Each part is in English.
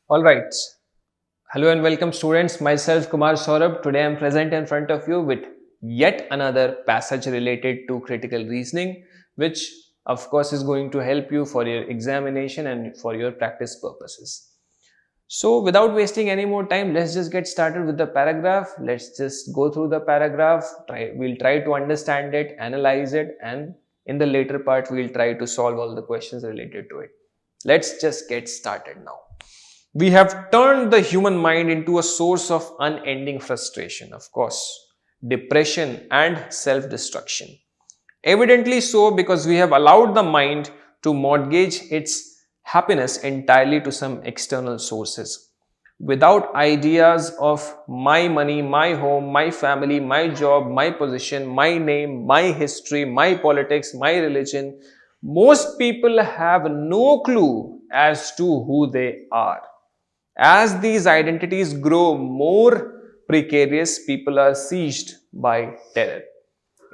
All right. Hello and welcome, students. Myself, Kumar Saurabh. Today I am present in front of you with yet another passage related to critical reasoning, which of course is going to help you for your examination and for your practice purposes. So, without wasting any more time, let's just get started with the paragraph. Let's just go through the paragraph. We'll try to understand it, analyze it, and in the later part, we'll try to solve all the questions related to it. Let's just get started now. We have turned the human mind into a source of unending frustration, of course, depression, and self destruction. Evidently so, because we have allowed the mind to mortgage its happiness entirely to some external sources. Without ideas of my money, my home, my family, my job, my position, my name, my history, my politics, my religion, most people have no clue as to who they are. As these identities grow more precarious, people are seized by terror.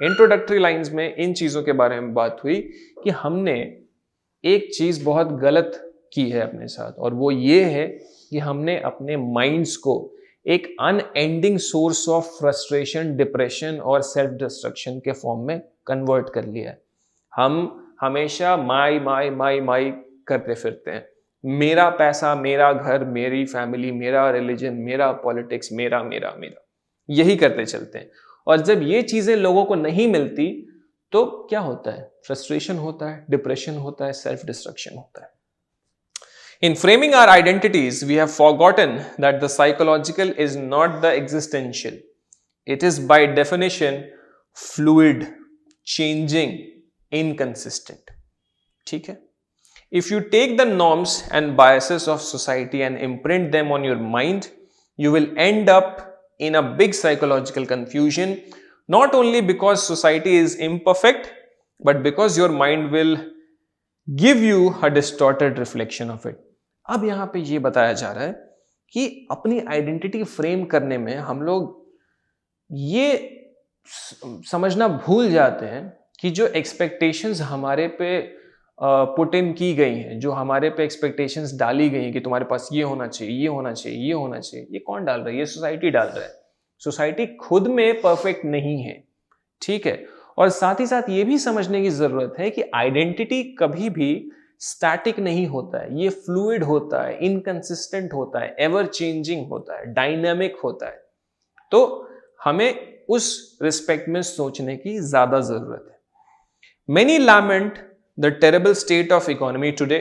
Introductory lines में इन चीजों के बारे में बात हुई कि हमने एक चीज बहुत गलत की है अपने साथ, और वो ये है कि हमने अपने माइंड्स को एक unending source of frustration, depression और सेल्फ डिस्ट्रक्शन के फॉर्म में कन्वर्ट कर लिया है. हम हमेशा माई माई माई माई करते फिरते हैं. मेरा पैसा, मेरा घर, मेरी फैमिली, मेरा रिलीजन, मेरा पॉलिटिक्स, मेरा मेरा मेरा, यही करते चलते हैं. और जब ये चीजें लोगों को नहीं मिलती तो क्या होता है? फ्रस्ट्रेशन होता है, डिप्रेशन होता है, सेल्फ डिस्ट्रक्शन होता है. In framing our identities, we have forgotten that the psychological is not the existential. It is by definition fluid, changing, inconsistent. ठीक है? If you take the norms and biases of society and imprint them on your mind, you will end up in a big psychological confusion, not only because society is imperfect, but because your mind will give you a distorted reflection of it. अब यहां पे ये बताया जा रहा है कि अपनी आइडेंटिटी फ्रेम करने में हम लोग ये समझना भूल जाते हैं कि जो एक्सपेक्टेशंस हमारे पे पुट इन की गई हैं, जो हमारे पे एक्सपेक्टेशंस डाली गई हैं कि तुम्हारे पास ये होना चाहिए, ये होना चाहिए, ये होना चाहिए, ये कौन डाल रहा है? ये सोसाइटी डाल रहा है. सोसाइटी खुद में परफेक्ट नहीं है, ठीक है. और साथ ही साथ ये भी समझने की जरूरत है कि आइडेंटिटी कभी भी स्टैटिक नहीं होता है. ये फ्लूइड होता है, इनकंसिस्टेंट होता है, एवर चेंजिंग होता है, डायनामिक होता है. तो हमें उस रिस्पेक्ट में सोचने की ज्यादा जरूरत है. Many lament the terrible state of economy today,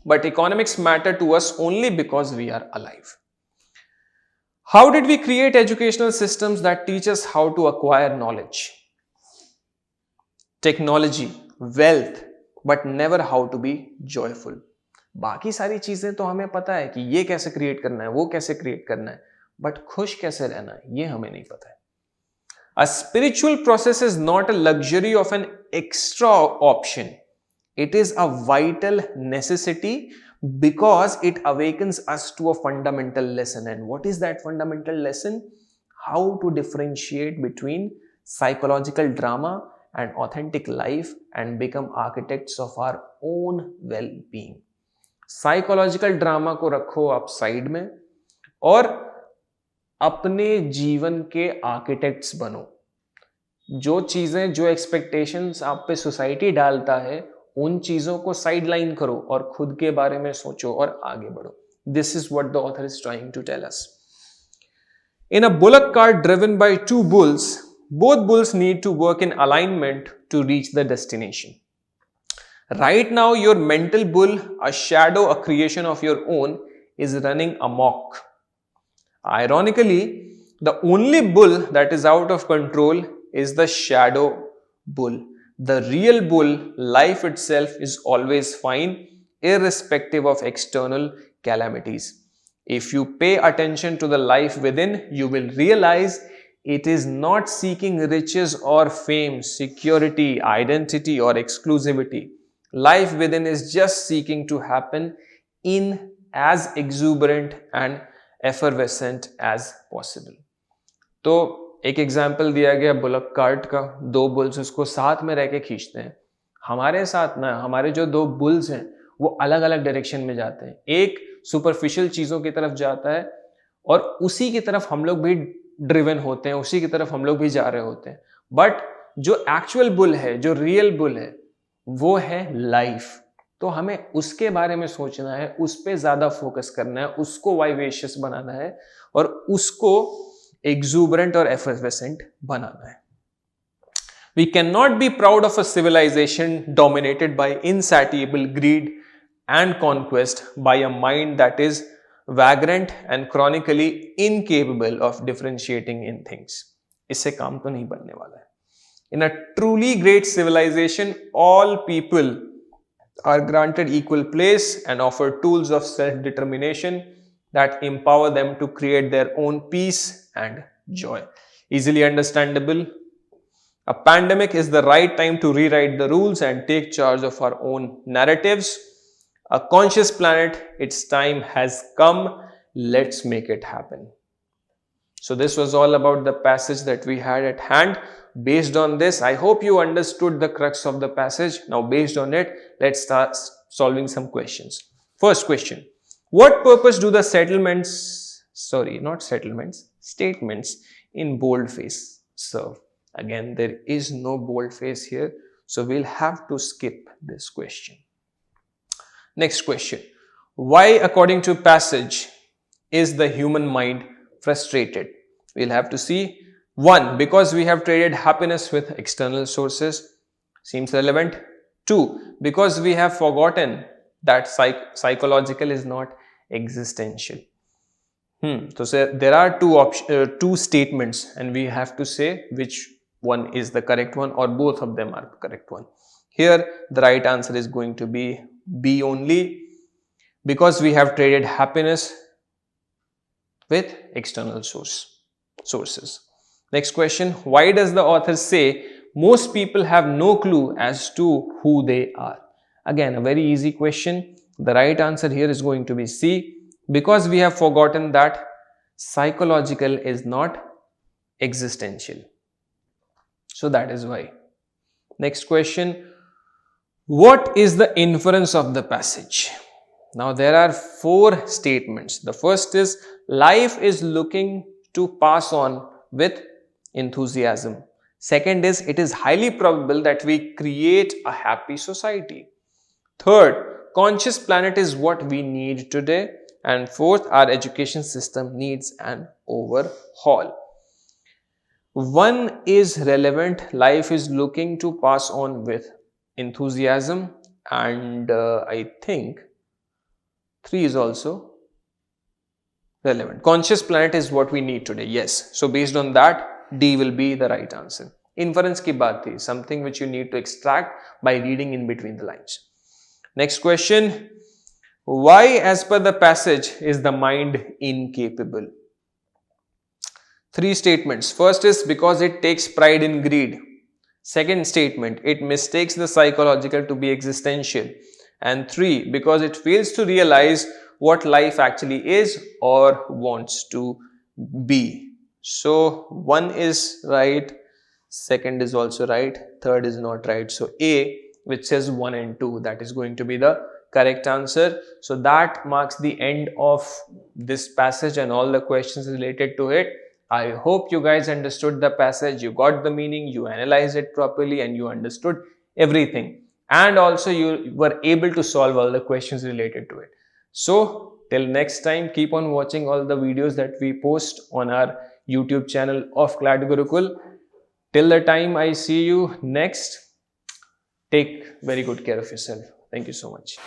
but economics matter to us only because we are alive. How did we create educational systems that teach us how to acquire knowledge, technology, wealth, but never how to be joyful? बाकी सारी चीजें तो हमें पता है कि ये कैसे क्रिएट करना है, वो कैसे क्रिएट करना है, बट खुश कैसे रहना है ये हमें नहीं पता है. A spiritual process is not a luxury of an extra option. It is a vital necessity because it awakens us to a fundamental lesson. And what is that fundamental lesson? How to differentiate between psychological drama and authentic life and become architects of our own well-being. Psychological drama को रखो आप side में और अपने जीवन के architects बनो. जो चीजें, जो एक्सपेक्टेशंस आप पे सोसाइटी डालता है, उन चीजों को साइड लाइन करो और खुद के बारे में सोचो और आगे बढ़ो. This is what the author is trying to tell us. In a bullock cart driven by two bulls, both bulls need to work in alignment to reach the destination. Right now, your mental bull, a shadow, a creation of your own, is running amok. Ironically, the only bull that is out of control is the shadow bull. The real bull, life itself, is always fine, irrespective of external calamities. If you pay attention to the life within, you will realize it is not seeking riches or fame, security, identity, or exclusivity. Life within is just seeking to happen in as exuberant and effervescent as possible. तो एक example दिया गया bullock cart का. दो bulls उसको साथ में रह के खींचते हैं. हमारे साथ ना, हमारे जो दो बुल्स हैं वो अलग अलग डायरेक्शन में जाते हैं. एक सुपरफिशियल चीज़ों की तरफ जाता है और उसी की तरफ हम लोग भी ड्रिवन होते हैं, उसी की तरफ हम लोग भी जा रहे होते हैं। बट जो एक्चुअल बुल है, जो रियल बुल है, वो है लाइफ। तो हमें उसके बारे में सोचना है, उस पर ज़्यादा फोकस करना है, उसको वाइवेशियस बनाना है और उसको एक्सूबरेंट और एफर्वेसेंट बनाना है। We cannot be proud of a civilization dominated by insatiable greed and conquest by a mind that is vagrant and chronically incapable of differentiating in things. इससे काम तो नहीं बनने वाला है. In a truly great civilization, all people are granted equal place and offered tools of self-determination that empower them to create their own peace and joy. Easily understandable. A pandemic is the right time to rewrite the rules and take charge of our own narratives. A conscious planet, its time has come. Let's make it happen. So this was all about the passage that we had at hand. Based on this, I hope you understood the crux of the passage. Now based on it, let's start solving some questions. First question. What purpose do the statements in boldface serve? Again, there is no boldface here, so we'll have to skip this question. Next question. Why, according to passage, is the human mind frustrated? We'll have to see. 1. Because we have traded happiness with external sources. Seems relevant. 2. Because we have forgotten that psychological is not existential. So there are two statements and we have to say which one is the correct one or both of them are the correct one. Here the right answer is going to be B only, because we have traded happiness with external sources. Next question. Why does the author say most people have no clue as to who they are? Again, a very easy question. The right answer here is going to be C, because we have forgotten that psychological is not existential. So that is why. Next question. What is the inference of the passage? Now there are 4 statements. The first is life is looking to pass on with enthusiasm. Second is it is highly probable that we create a happy society. Third, conscious planet is what we need today. And fourth, our education system needs an overhaul. 1 is relevant. Life is looking to pass on with enthusiasm, and I think 3 is also relevant. Conscious planet is what we need today. Yes. So based on that, D will be the right answer. Inference ki baat thi, something which you need to extract by reading in between the lines. Next question. Why, as per the passage, is the mind incapable? 3 statements. First is because it takes pride in greed. Second statement, it mistakes the psychological to be existential. And 3, because it fails to realize what life actually is or wants to be. So 1 is right, second is also right, third is not right. So A, which says 1 and 2, that is going to be the correct answer. So that marks the end of this passage and all the questions related to it. I hope you guys understood the passage, you got the meaning, you analyzed it properly and you understood everything. And also you were able to solve all the questions related to it. So till next time, keep on watching all the videos that we post on our YouTube channel of CLAT Gurukul. Till the time I see you next, take very good care of yourself. Thank you so much.